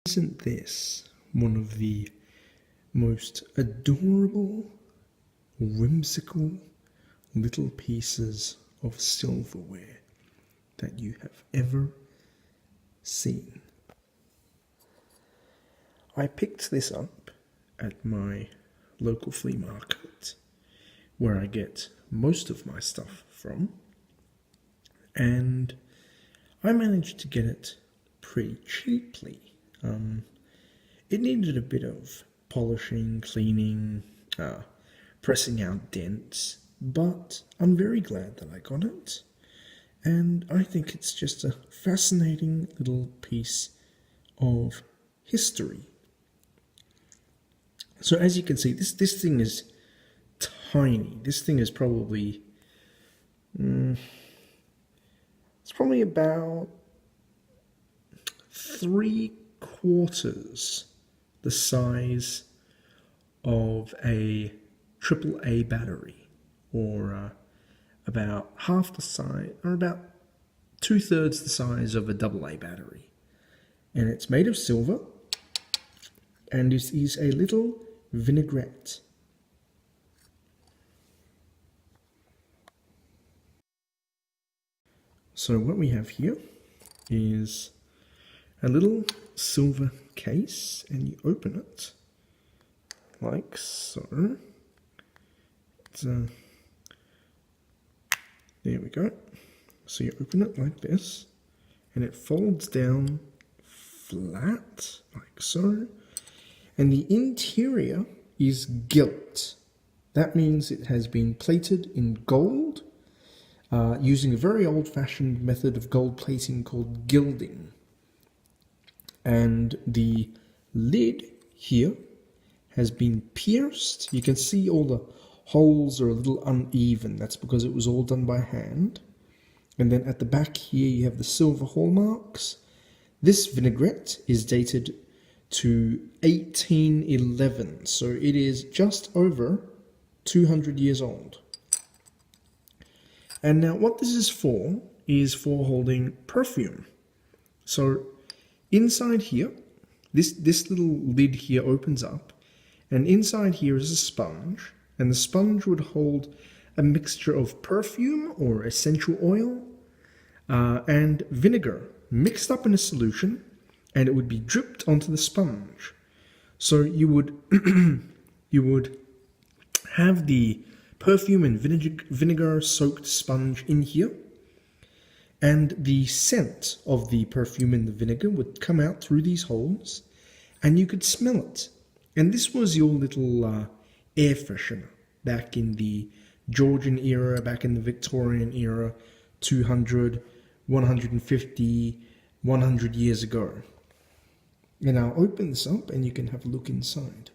Isn't this one of the most adorable, whimsical little pieces of silverware that you have ever seen? I picked this up at my local flea market, where I get most of my stuff from, and I managed to get it pretty cheaply. It needed a bit of polishing, cleaning, pressing out dents, but I'm very glad that I got it, and I think it's just a fascinating little piece of history. So as you can see, this thing is tiny. This thing is probably, it's probably about 3/4 the size of a AAA battery, or about half the size, or about 2/3 the size of a AA battery. And it's made of silver, and it is a little vinaigrette. So what we have here is a little silver case, and you open it like so. There we go. So you open it like this, and it folds down flat like so, and the interior is gilt. That means it has been plated in gold, using a very old-fashioned method of gold plating called gilding. And the lid here has been pierced. You can see all the holes are a little uneven. That's because it was all done by hand. And then at the back here you have the silver hallmarks. This vinaigrette is dated to 1811, so it is just over 200 years old. And now what this is for holding perfume. So inside here, this little lid here opens up, and inside here is a sponge, and the sponge would hold a mixture of perfume or essential oil and vinegar mixed up in a solution, and it would be dripped onto the sponge. So you would you would have the perfume and vinegar soaked sponge in here, and the scent of the perfume and the vinegar would come out through these holes, and you could smell it. And this was your little air freshener back in the Georgian era, back in the Victorian era, 200, 150, 100 years ago. And I'll open this up and you can have a look inside.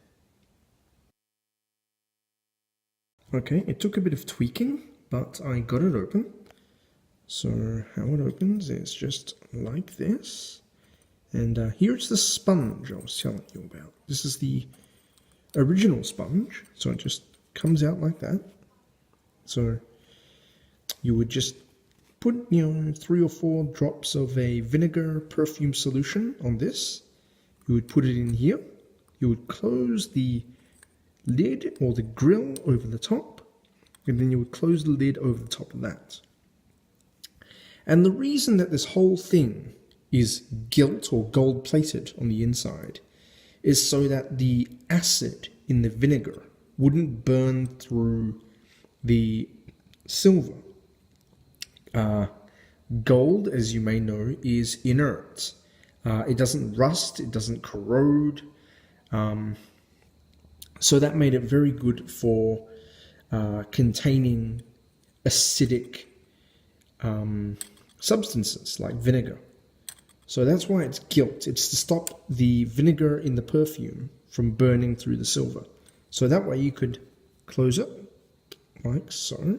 Okay, it took a bit of tweaking, but I got it open. So how it opens is just like this. And here's the sponge I was telling you about. This is the original sponge, so it just comes out like that. So you would just put, 3 or 4 drops of a vinegar perfume solution on this. You would put it in here. You would close the lid or the grill over the top, and then you would close the lid over the top of that. And the reason that this whole thing is gilt or gold plated on the inside is so that the acid in the vinegar wouldn't burn through the silver. Gold, as you may know, is inert. It doesn't rust, it doesn't corrode. So that made it very good for containing acidic substances like vinegar. So that's why it's gilt. It's to stop the vinegar in the perfume from burning through the silver. So that way you could close it like so.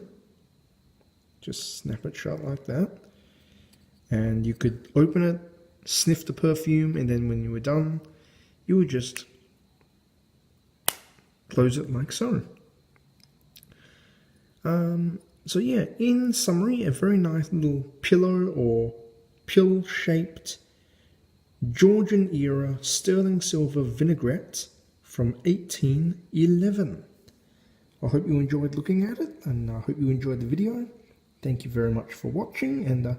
Just snap it shut like that. And you could open it, sniff the perfume, and then when you were done, you would just close it like so. So yeah, in summary, a very nice little pillow or pill-shaped Georgian-era sterling silver vinaigrette from 1811. I hope you enjoyed looking at it, and I hope you enjoyed the video. Thank you very much for watching, and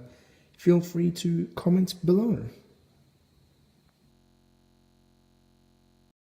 feel free to comment below.